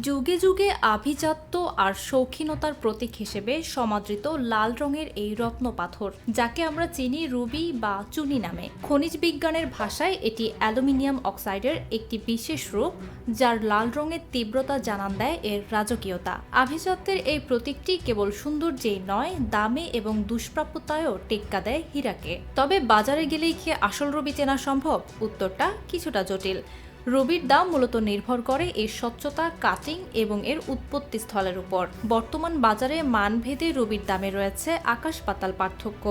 যুগে যুগে আভিজাত্য আর শৌখিনতার প্রতীক হিসেবে সমাদৃত লাল রঙের এই রত্ন পাথর, যাকে আমরা চিনি রুবি বা চুনি নামে। খনিজ বিজ্ঞানের ভাষায় এটি অ্যালুমিনিয়াম অক্সাইডের একটি বিশেষ রূপ, যার লাল রঙের তীব্রতা জানান দেয় এর রাজকীয়তা। আভিজাত্যের এই প্রতীকটি কেবল সৌন্দর্যেই নয়, দামে এবং দুষ্প্রাপ্যতায়ও টেক্কা দেয় হীরাকে। তবে বাজারে গেলেই কি আসল রুবি চেনা সম্ভব? উত্তরটা কিছুটা জটিল। রুবির দাম মূলত নির্ভর করে এর স্বচ্ছতা, কাটিং এবং এর উৎপত্তি স্থলের উপর। বর্তমান বাজারে মানভেদে রুবির দামে রয়েছে আকাশ পাতাল পার্থক্য।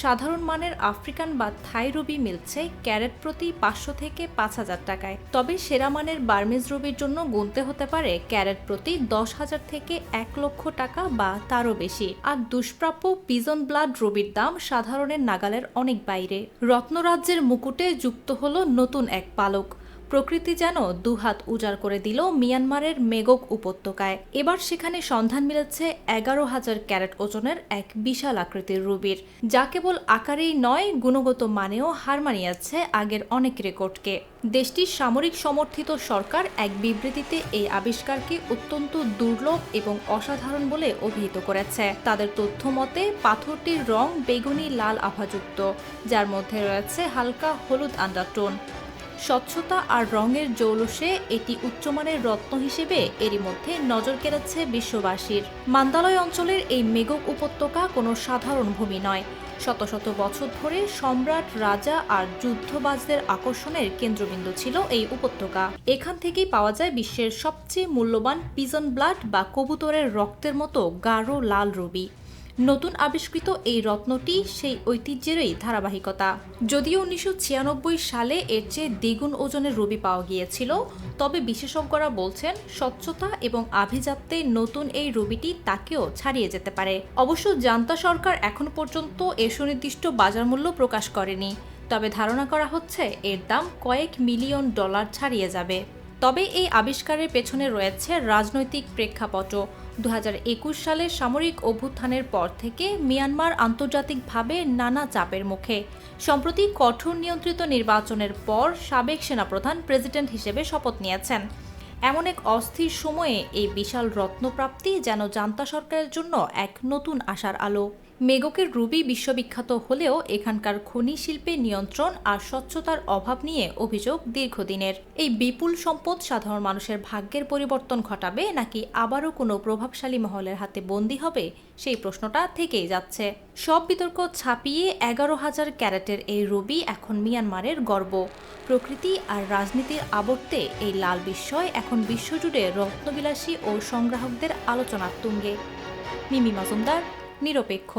সাধারণ মানের আফ্রিকান বা থাই রুবি মিলছে ক্যারেট প্রতি 500 থেকে 5000 টাকায়। তবে সেরা মানের বার্মিজ রুবির জন্য গুনতে হতে পারে ক্যারেট প্রতি 10,000 থেকে 1 লক্ষ টাকা বা তারও বেশি। আর দুষ্প্রাপ্য পিজন ব্লাড রুবির দাম সাধারণের নাগালের অনেক বাইরে। রত্নরাজ্যের মুকুটে যুক্ত হলো নতুন এক পালক। প্রকৃতি যেন দুহাত উজাড় করে দিল মিয়ানমারের মেগক উপত্যকায়। এবার সেখানে সন্ধান মিলেছে 11,000 ক্যারেট ওজনের এক বিশাল আকৃতির রুবির, যা কেবল আকারেই নয়, গুণগত মানেও হার মানিয়েছে আগের অনেক রেকর্ডকে। দেশটির সামরিক সমর্থিত সরকার এক বিবৃতিতে এই আবিষ্কারকে অত্যন্ত দুর্লভ এবং অসাধারণ বলে অভিহিত করেছে। তাদের তথ্য মতে পাথরটির রং বেগুনি লাল আভাযুক্ত, যার মধ্যে রয়েছে হালকা হলুদ আন্ডারটোন। স্বচ্ছতা আর রঙের জৌলুসে এটি উচ্চমানের রত্ন হিসেবে এরই মধ্যে নজর কেড়েছে বিশ্ববাসীর। মান্দালয় অঞ্চলের এই মেগক উপত্যকা কোনো সাধারণ ভূমি নয়। শত শত বছর ধরে সম্রাট, রাজা আর যুদ্ধবাজদের আকর্ষণের কেন্দ্রবিন্দু ছিল এই উপত্যকা। এখান থেকেই পাওয়া যায় বিশ্বের সবচেয়ে মূল্যবান পিজন ব্লাড বা কবুতরের রক্তের মতো গাঢ় লাল রুবি। নতুন আবিষ্কৃত এই রত্নটি সেই ঐতিহ্যেরই ধারাবাহিকতা। যদিও 1996 সালে এর চেয়ে দ্বিগুণ ওজনের রুবি পাওয়া গিয়েছিল, তবে বিশেষজ্ঞরা বলছেন স্বচ্ছতা এবং আভিজাত্যে নতুন এই রুবিটি তাকেও ছাড়িয়ে যেতে পারে। অবশ্য জান্তা সরকার এখন পর্যন্ত এর সুনির্দিষ্ট বাজার মূল্য প্রকাশ করেনি, তবে ধারণা করা হচ্ছে এর দাম কয়েক মিলিয়ন ডলার ছাড়িয়ে যাবে। তবে এই আবিষ্কারের পেছনে রয়েছে রাজনৈতিক প্রেক্ষাপটও। 2021 সালের সামরিক অভ্যুত্থানের পর থেকে মিয়ানমার আন্তর্জাতিকভাবে নানা চাপের মুখে। সম্প্রতি কঠোর নিয়ন্ত্রিত নির্বাচনের পর সাবেক সেনাপ্রধান প্রেসিডেন্ট হিসেবে শপথ নিয়েছেন। এমন এক অস্থির সময়ে এই বিশাল রত্নপ্রাপ্তি যেন জান্তা সরকারের জন্য এক নতুন আশার আলো। মেগকের রুবি বিশ্ববিখ্যাত হলেও এখানকার খনি শিল্পে নিয়ন্ত্রণ আর স্বচ্ছতার অভাব নিয়ে অভিযোগ দীর্ঘদিনের। এই বিপুল সম্পদ সাধারণ মানুষের ভাগ্যের পরিবর্তন ঘটাবে নাকি আবারও কোনো প্রভাবশালী মহলের হাতে বন্দী হবে, সেই প্রশ্নটা থেকেই যাচ্ছে। সব বিতর্ক ছাপিয়ে 11,000 ক্যারেটের এই রুবি এখন মিয়ানমারের গর্ব। প্রকৃতি আর রাজনীতির আবর্তে এই লাল বিস্ময় এখন বিশ্বজুড়ে রত্নবিলাসী ও সংগ্রাহকদের আলোচনার তুঙ্গে। মিমি মাজুমদার, নিরপেক্ষ।